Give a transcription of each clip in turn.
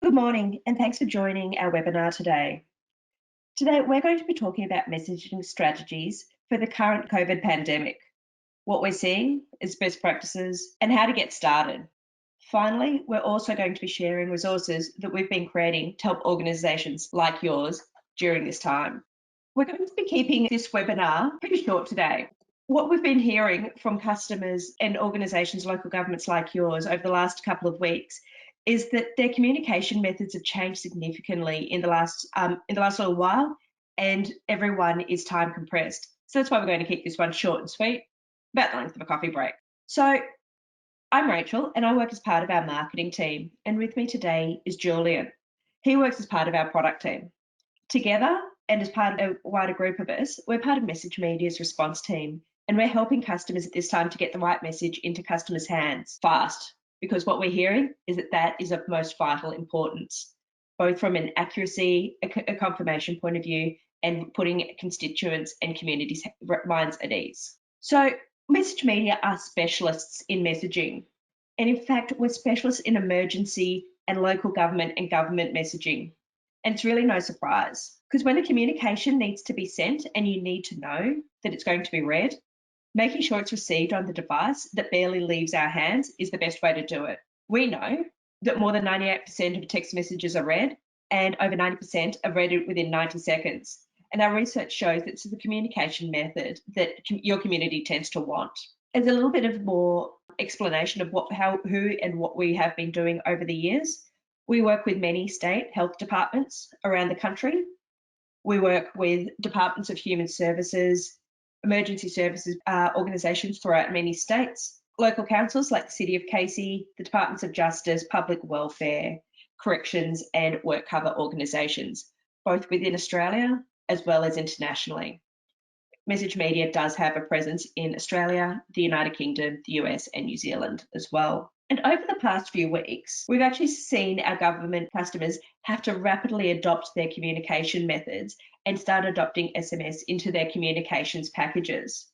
Good morning, and thanks for joining our webinar today. Today, we're going to be talking about messaging strategies for the current COVID pandemic, what we're seeing as best practices, and how to get started. Finally, we're also going to be sharing resources that we've been creating to help organisations like yours during this time. We're going to be keeping this webinar pretty short today. What we've been hearing from customers and organisations, local governments like yours, over the last couple of weeks is that their communication methods have changed significantly in the last little while, and everyone is time compressed. So that's why we're going to keep this one short and sweet, about the length of a coffee break. So I'm Rachel, and I work as part of our marketing team, and with me today is Julian. He works as part of our product team. Together, and as part of a wider group of us, we're part of Message Media's response team, and we're helping customers at this time to get the right message into customers' hands fast, because what we're hearing is that is of most vital importance, both from an accuracy, a confirmation point of view, and putting constituents and communities' minds at ease. So Message Media are specialists in messaging, and in fact, we're specialists in emergency and local government and government messaging. And it's really no surprise, because when the communication needs to be sent and you need to know that it's going to be read, making sure it's received on the device that barely leaves our hands is the best way to do it. We know that more than 98% of text messages are read, and over 90% are read within 90 seconds. And our research shows that it's the communication method that your community tends to want. As a little bit of more explanation of who and what we have been doing over the years, we work with many state health departments around the country. We work with departments of human services, emergency services organisations throughout many states, local councils like the City of Casey, the Departments of Justice, Public Welfare, Corrections and work cover organisations, both within Australia as well as internationally. Message Media does have a presence in Australia, the United Kingdom, the US and New Zealand as well. And over the past few weeks, we've actually seen our government customers have to rapidly adopt their communication methods and start adopting SMS into their communications packages.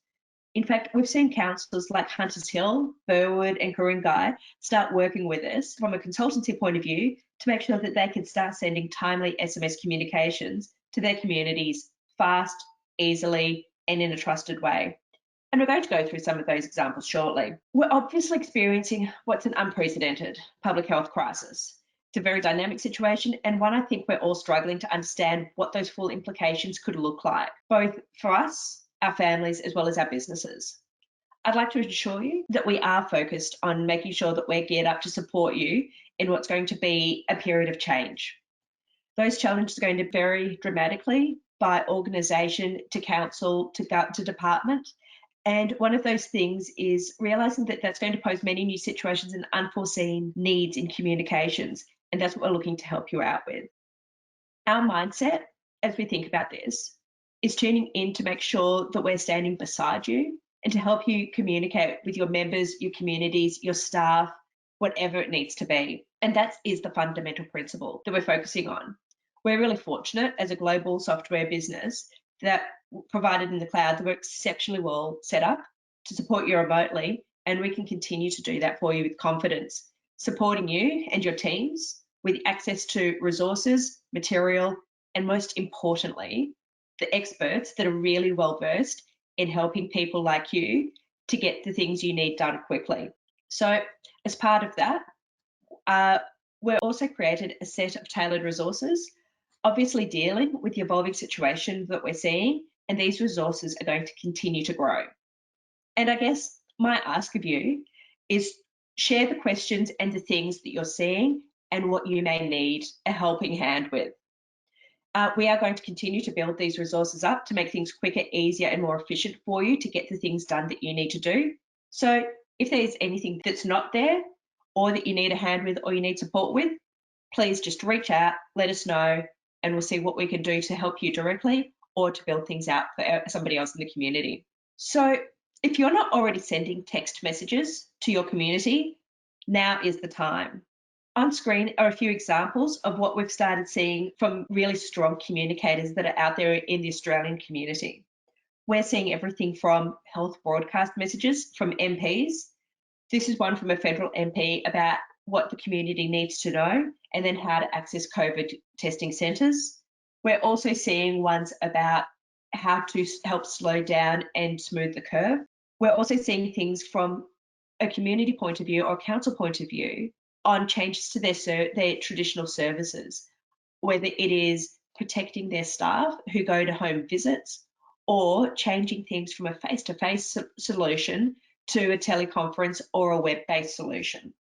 In fact, we've seen councils like Hunters Hill, Burwood and Ku-ring-gai start working with us from a consultancy point of view to make sure that they can start sending timely SMS communications to their communities fast, easily and in a trusted way. And we're going to go through some of those examples shortly. We're obviously experiencing what's an unprecedented public health crisis. It's a very dynamic situation and one I think we're all struggling to understand what those full implications could look like, both for us, our families, as well as our businesses. I'd like to assure you that we are focused on making sure that we're geared up to support you in what's going to be a period of change. Those challenges are going to vary dramatically by organisation to council to department. And one of those things is realising that that's going to pose many new situations and unforeseen needs in communications. And that's what we're looking to help you out with. Our mindset, as we think about this, is tuning in to make sure that we're standing beside you and to help you communicate with your members, your communities, your staff, whatever it needs to be. And that is the fundamental principle that we're focusing on. We're really fortunate as a global software business that provided in the cloud that we're exceptionally well set up to support you remotely, and we can continue to do that for you with confidence, supporting you and your teams with access to resources, material, and most importantly, the experts that are really well versed in helping people like you to get the things you need done quickly. So as part of that, we've also created a set of tailored resources, obviously dealing with the evolving situation that we're seeing, and these resources are going to continue to grow. And I guess my ask of you is share the questions and the things that you're seeing and what you may need a helping hand with. We are going to continue to build these resources up to make things quicker, easier and more efficient for you to get the things done that you need to do. So if there's anything that's not there or that you need a hand with or you need support with, please just reach out, let us know, and we'll see what we can do to help you directly or to build things out for somebody else in the community. So if you're not already sending text messages to your community, now is the time. On screen are a few examples of what we've started seeing from really strong communicators that are out there in the Australian community. We're seeing everything from health broadcast messages from MPs. This is one from a federal MP about what the community needs to know, and then how to access COVID testing centres. We're also seeing ones about how to help slow down and smooth the curve. We're also seeing things from a community point of view or council point of view on changes to their traditional services, whether it is protecting their staff who go to home visits or changing things from a face-to-face solution to a teleconference or a web-based solution.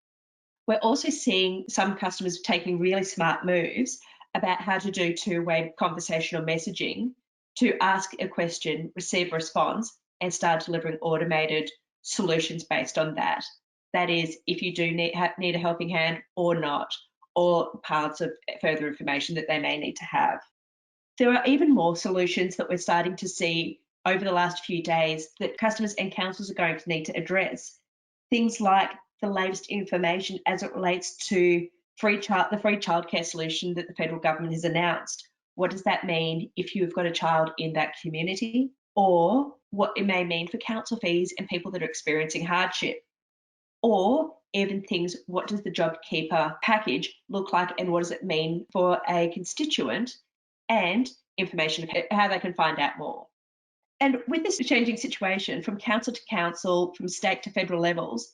We're also seeing some customers taking really smart moves about how to do two-way conversational messaging to ask a question, receive a response, and start delivering automated solutions based on that. That is, if you do need a helping hand or not, or parts of further information that they may need to have. There are even more solutions that we're starting to see over the last few days that customers and councils are going to need to address. Things like the latest information as it relates to the free childcare solution that the federal government has announced. What does that mean if you've got a child in that community? Or what it may mean for council fees and people that are experiencing hardship? Or even things, what does the JobKeeper package look like and what does it mean for a constituent, and information of how they can find out more. And with this changing situation from council to council, from state to federal levels,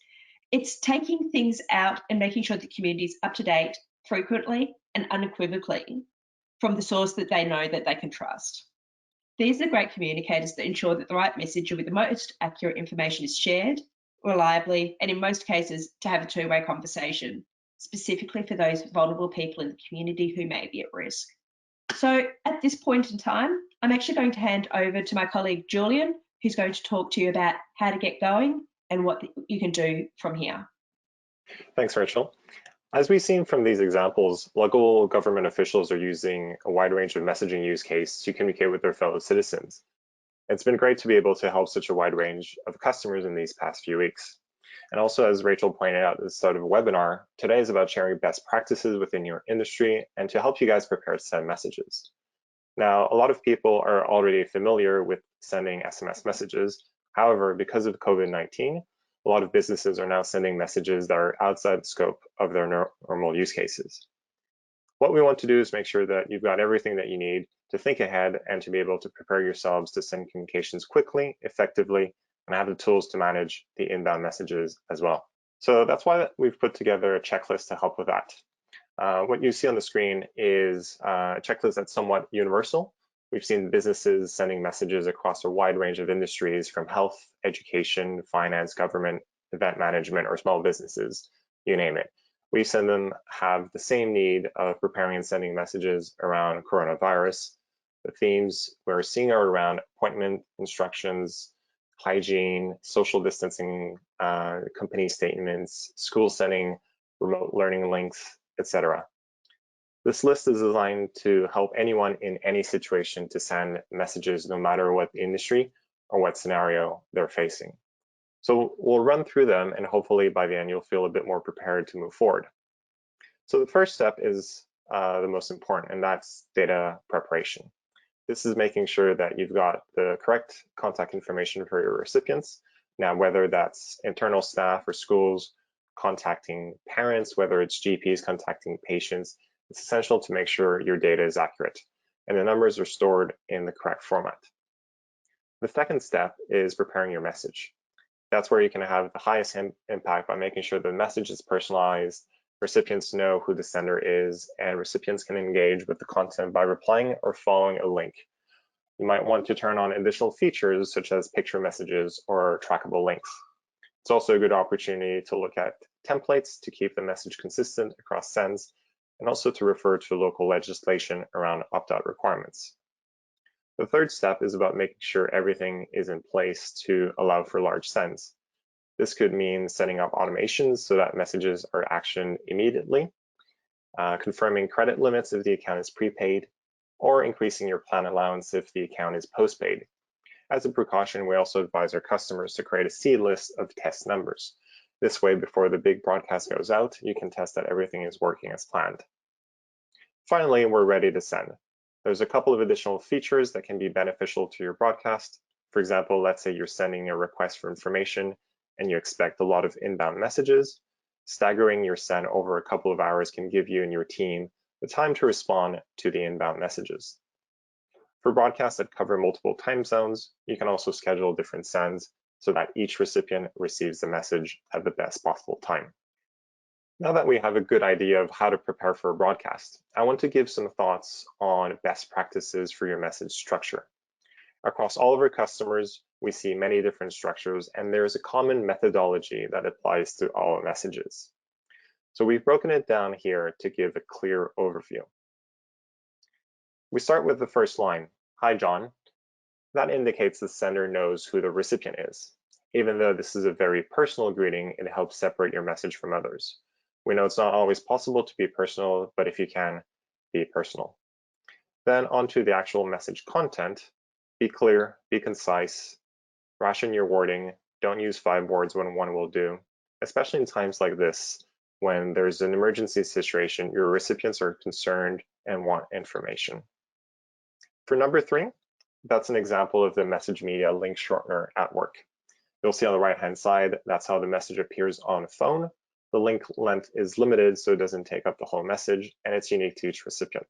it's taking things out and making sure the community is up to date frequently and unequivocally from the source that they know that they can trust. These are great communicators that ensure that the right message with the most accurate information is shared reliably, and in most cases to have a two-way conversation, specifically for those vulnerable people in the community who may be at risk. So at this point in time, I'm actually going to hand over to my colleague Julian, who's going to talk to you about how to get going and what you can do from here. Thanks, Rachel. As we've seen from these examples, local government officials are using a wide range of messaging use cases to communicate with their fellow citizens. It's been great to be able to help such a wide range of customers in these past few weeks. And also, as Rachel pointed out at the start of the webinar, today is about sharing best practices within your industry and to help you guys prepare to send messages. Now, a lot of people are already familiar with sending SMS messages. However, because of COVID-19, a lot of businesses are now sending messages that are outside the scope of their normal use cases. What we want to do is make sure that you've got everything that you need to think ahead and to be able to prepare yourselves to send communications quickly, effectively, and have the tools to manage the inbound messages as well. So that's why we've put together a checklist to help with that. What you see on the screen is a checklist that's somewhat universal. We've seen businesses sending messages across a wide range of industries from health, education, finance, government, event management, or small businesses, you name it. We send them have the same need of preparing and sending messages around coronavirus. The themes we're seeing are around appointment instructions, hygiene, social distancing, company statements, school setting, remote learning links, etc. This list is designed to help anyone in any situation to send messages no matter what the industry or what scenario they're facing. So we'll run through them and hopefully by the end you'll feel a bit more prepared to move forward. So the first step is the most important, and that's data preparation. This is making sure that you've got the correct contact information for your recipients. Now, whether that's internal staff or schools contacting parents, whether it's GPs contacting patients, it's essential to make sure your data is accurate and the numbers are stored in the correct format. The second step is preparing your message. That's where you can have the highest impact by making sure the message is personalized, recipients know who the sender is, and recipients can engage with the content by replying or following a link. You might want to turn on additional features such as picture messages or trackable links. It's also a good opportunity to look at templates to keep the message consistent across sends, and also to refer to local legislation around opt-out requirements. The third step is about making sure everything is in place to allow for large sends. This could mean setting up automations so that messages are actioned immediately, confirming credit limits if the account is prepaid, or increasing your plan allowance if the account is postpaid. As a precaution, we also advise our customers to create a seed list of test numbers. This way, before the big broadcast goes out, you can test that everything is working as planned. Finally, we're ready to send. There's a couple of additional features that can be beneficial to your broadcast. For example, let's say you're sending a request for information and you expect a lot of inbound messages. Staggering your send over a couple of hours can give you and your team the time to respond to the inbound messages. For broadcasts that cover multiple time zones, you can also schedule different sends so that each recipient receives the message at the best possible time. Now that we have a good idea of how to prepare for a broadcast, I want to give some thoughts on best practices for your message structure. Across all of our customers, we see many different structures, and there is a common methodology that applies to all messages. So we've broken it down here to give a clear overview. We start with the first line, "Hi, John." That indicates the sender knows who the recipient is. Even though this is a very personal greeting, it helps separate your message from others. We know it's not always possible to be personal, but if you can, be personal. Then onto the actual message content. Be clear, be concise, ration your wording, don't use 5 words when 1 will do, especially in times like this, when there's an emergency situation, your recipients are concerned and want information. For number 3, that's an example of the message media link shortener at work. You'll see on the right-hand side, that's how the message appears on a phone. The link length is limited, so it doesn't take up the whole message, and it's unique to each recipient.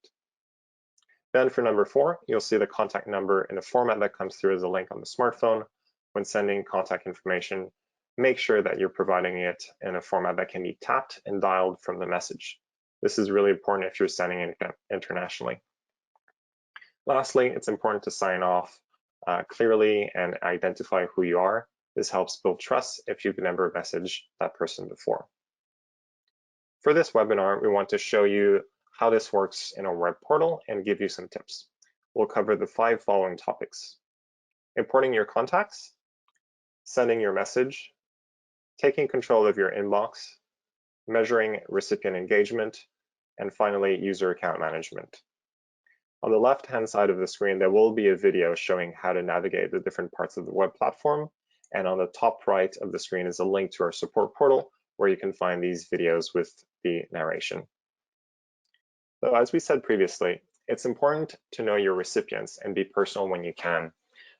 Then for number 4, you'll see the contact number in a format that comes through as a link on the smartphone. When sending contact information, make sure that you're providing it in a format that can be tapped and dialed from the message. This is really important if you're sending it internationally. Lastly, it's important to sign off clearly and identify who you are. This helps build trust if you've never messaged that person before. For this webinar, we want to show you how this works in our web portal and give you some tips. We'll cover the 5 following topics: importing your contacts, sending your message, taking control of your inbox, measuring recipient engagement, and finally, user account management. On the left-hand side of the screen, there will be a video showing how to navigate the different parts of the web platform. And on the top right of the screen is a link to our support portal where you can find these videos with the narration. So as we said previously, it's important to know your recipients and be personal when you can.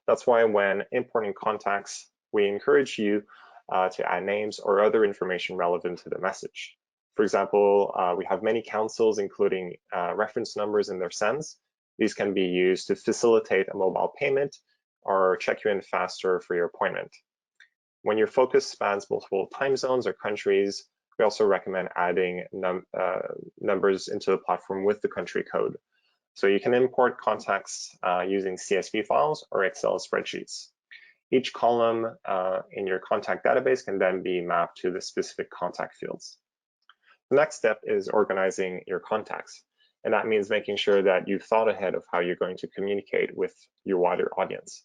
That's why when importing contacts, we encourage you to add names or other information relevant to the message. For example, we have many councils including reference numbers in their sends. These can be used to facilitate a mobile payment or check you in faster for your appointment. When your focus spans multiple time zones or countries, we also recommend adding numbers into the platform with the country code. So you can import contacts using CSV files or Excel spreadsheets. Each column in your contact database can then be mapped to the specific contact fields. The next step is organizing your contacts. And that means making sure that you've thought ahead of how you're going to communicate with your wider audience.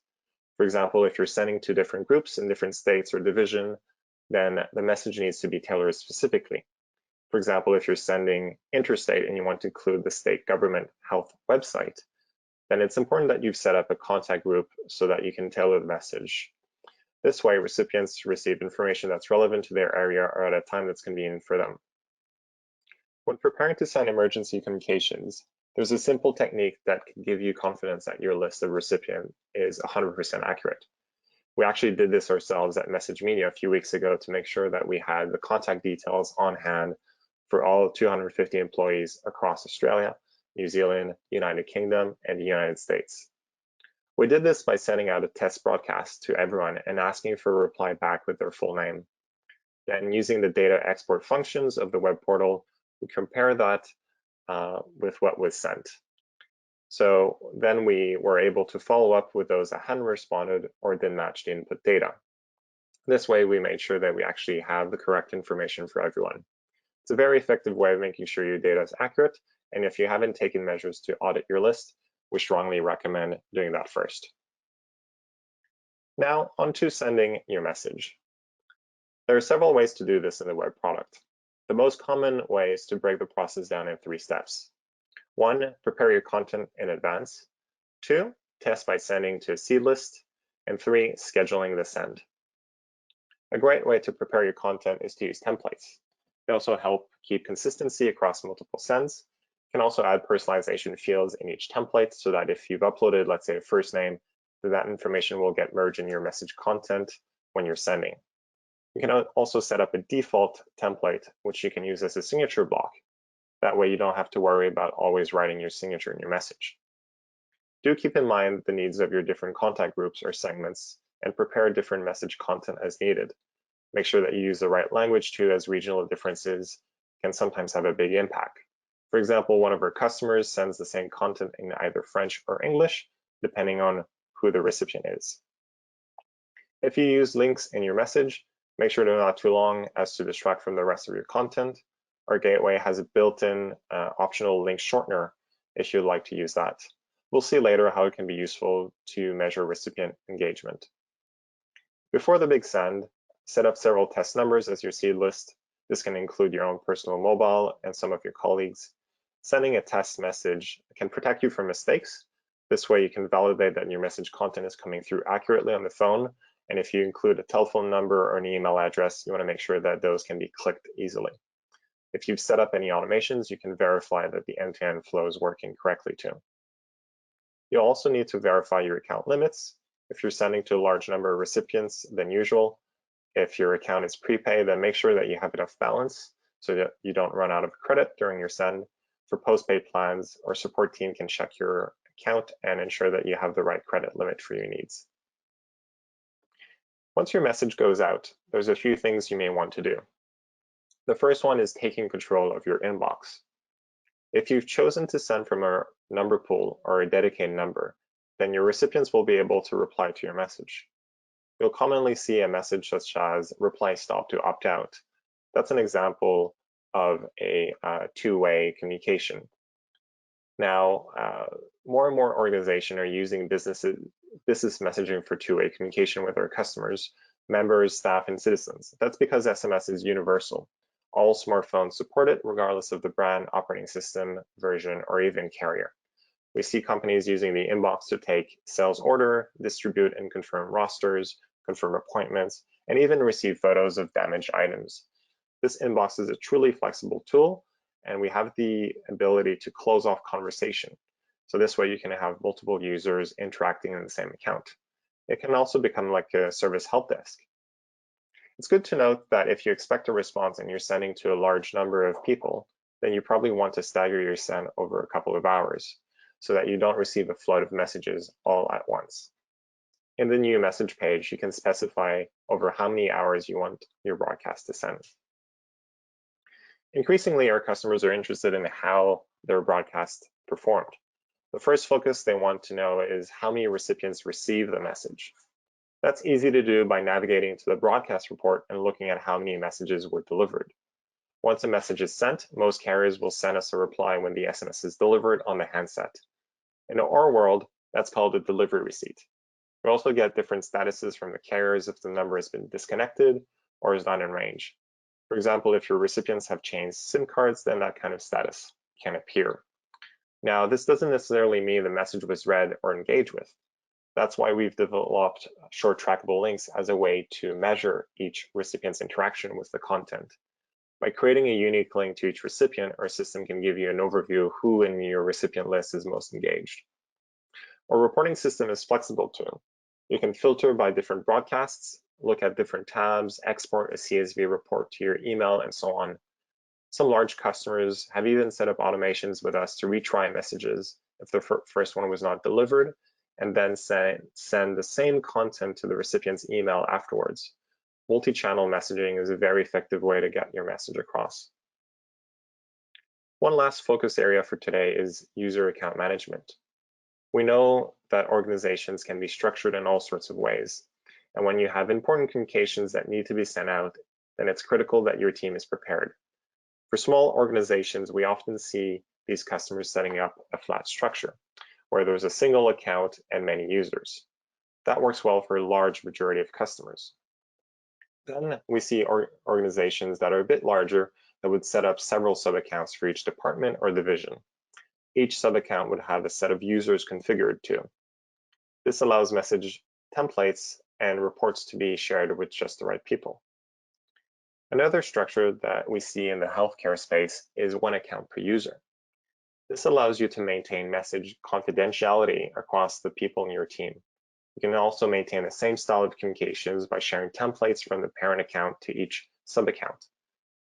For example, if you're sending to different groups in different states or division, then the message needs to be tailored specifically. For example, if you're sending interstate and you want to include the state government health website, then it's important that you've set up a contact group so that you can tailor the message. This way, recipients receive information that's relevant to their area or at a time that's convenient for them. When preparing to send emergency communications, there's a simple technique that can give you confidence that your list of recipients is 100% accurate. We actually did this ourselves at Message Media a few weeks ago to make sure that we had the contact details on hand for all 250 employees across Australia, New Zealand, United Kingdom, and the United States. We did this by sending out a test broadcast to everyone and asking for a reply back with their full name. Then using the data export functions of the web portal, we compare that with what was sent. So then we were able to follow up with those that hadn't responded or didn't match the input data. This way, we made sure that we actually have the correct information for everyone. It's a very effective way of making sure your data is accurate. And if you haven't taken measures to audit your list, we strongly recommend doing that first. Now, on to sending your message. There are several ways to do this in the web product. The most common way is to break the process down in 3 steps. 1, prepare your content in advance. 2, test by sending to a seed list. And 3, scheduling the send. A great way to prepare your content is to use templates. They also help keep consistency across multiple sends. You can also add personalization fields in each template so that if you've uploaded, let's say, a first name, then that information will get merged in your message content when you're sending. You can also set up a default template, which you can use as a signature block. That way you don't have to worry about always writing your signature in your message. Do keep in mind the needs of your different contact groups or segments and prepare different message content as needed. Make sure that you use the right language too, as regional differences can sometimes have a big impact. For example, one of our customers sends the same content in either French or English, depending on who the recipient is. If you use links in your message, make sure they're not too long as to distract from the rest of your content. Our gateway has a built-in optional link shortener if you'd like to use that. We'll see later how it can be useful to measure recipient engagement. Before the big send, set up several test numbers as your seed list. This can include your own personal mobile and some of your colleagues. Sending a test message can protect you from mistakes. This way you can validate that your message content is coming through accurately on the phone. And if you include a telephone number or an email address, you want to make sure that those can be clicked easily. If you've set up any automations, you can verify that the end-to-end flow is working correctly too. You'll also need to verify your account limits. If you're sending to a large number of recipients than usual, if your account is prepaid, then make sure that you have enough balance so that you don't run out of credit during your send. For postpaid plans, our support team can check your account and ensure that you have the right credit limit for your needs. Once your message goes out, there's a few things you may want to do. The first one is taking control of your inbox. If you've chosen to send from a number pool or a dedicated number, then your recipients will be able to reply to your message. You'll commonly see a message such as reply stop to opt out. That's an example of a two-way communication. Now, more and more organizations are using business messaging for two-way communication with their customers, members, staff, and citizens. That's because SMS is universal. All smartphones support it, regardless of the brand, operating system, version, or even carrier. We see companies using the inbox to take sales order, distribute and confirm rosters, confirm appointments, and even receive photos of damaged items. This inbox is a truly flexible tool, and we have the ability to close off conversation. So this way you can have multiple users interacting in the same account. It can also become like a service help desk. It's good to note that if you expect a response and you're sending to a large number of people, then you probably want to stagger your send over a couple of hours so that you don't receive a flood of messages all at once. In the new message page, you can specify over how many hours you want your broadcast to send. Increasingly, our customers are interested in how their broadcast performed. The first focus they want to know is how many recipients receive the message. That's easy to do by navigating to the broadcast report and looking at how many messages were delivered. Once a message is sent, most carriers will send us a reply when the SMS is delivered on the handset. In our world, that's called a delivery receipt. We also get different statuses from the carriers if the number has been disconnected or is not in range. For example, if your recipients have changed SIM cards, then that kind of status can appear. Now, this doesn't necessarily mean the message was read or engaged with. That's why we've developed short trackable links as a way to measure each recipient's interaction with the content. By creating a unique link to each recipient, our system can give you an overview of who in your recipient list is most engaged. Our reporting system is flexible too. You can filter by different broadcasts, look at different tabs, export a CSV report to your email, and so on. Some large customers have even set up automations with us to retry messages if the first one was not delivered, and then send the same content to the recipient's email afterwards. Multi-channel messaging is a very effective way to get your message across. One last focus area for today is user account management. We know that organizations can be structured in all sorts of ways, and when you have important communications that need to be sent out, then it's critical that your team is prepared. For small organizations, we often see these customers setting up a flat structure, where there's a single account and many users. That works well for a large majority of customers. Then we see organizations that are a bit larger that would set up several sub-accounts for each department or division. Each sub-account would have a set of users configured too. This allows message templates and reports to be shared with just the right people. Another structure that we see in the healthcare space is one account per user. This allows you to maintain message confidentiality across the people in your team. You can also maintain the same style of communications by sharing templates from the parent account to each sub-account.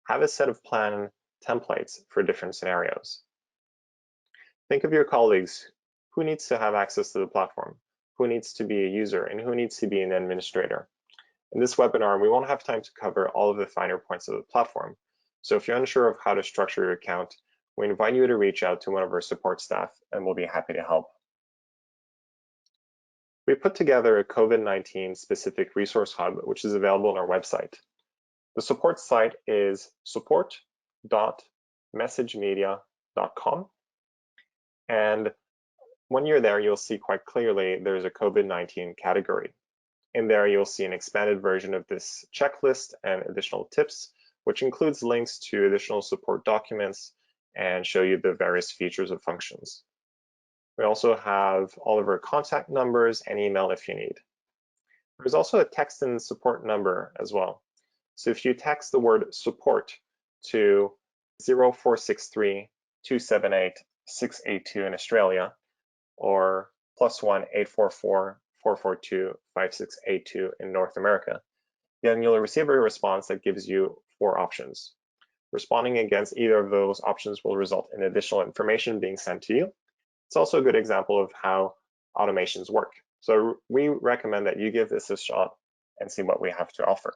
Have a set of plan templates for different scenarios. Think of your colleagues. Who needs to have access to the platform? Who needs to be a user? And who needs to be an administrator? In this webinar, we won't have time to cover all of the finer points of the platform. So if you're unsure of how to structure your account, we invite you to reach out to one of our support staff and we'll be happy to help. We put together a COVID-19 specific resource hub, which is available on our website. The support site is support.messagemedia.com. And when you're there, you'll see quite clearly there's a COVID-19 category. In there, you'll see an expanded version of this checklist and additional tips, which includes links to additional support documents and show you the various features and functions. We also have all of our contact numbers and email if you need. There's also a text and support number as well. So if you text the word support to 0463 278 682 in Australia, or +1 844 442 5682 in North America, then you'll receive a response that gives you 4 options. Responding against either of those options will result in additional information being sent to you. It's also a good example of how automations work. So we recommend that you give this a shot and see what we have to offer.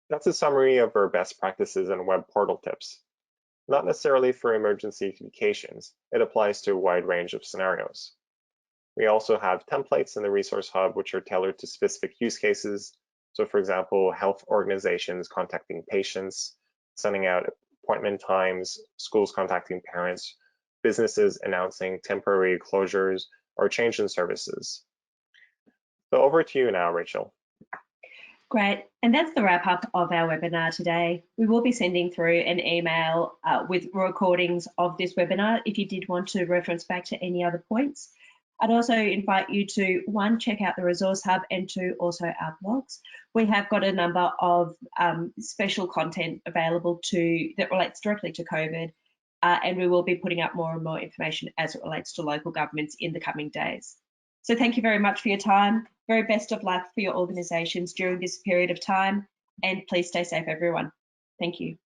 That's a summary of our best practices and web portal tips. Not necessarily for emergency communications, it applies to a wide range of scenarios. We also have templates in the Resource Hub which are tailored to specific use cases. So for example, health organizations contacting patients, sending out appointment times, schools contacting parents, businesses announcing temporary closures or change in services. So over to you now, Rachel. Great, and that's the wrap up of our webinar today. We will be sending through an email with recordings of this webinar if you did want to reference back to any other points. I'd also invite you to, 1, check out the Resource Hub, and 2, also our blogs. We have got a number of special content available that relates directly to COVID, and we will be putting up more and more information as it relates to local governments in the coming days. So thank you very much for your time. Very best of luck for your organisations during this period of time, and please stay safe, everyone. Thank you.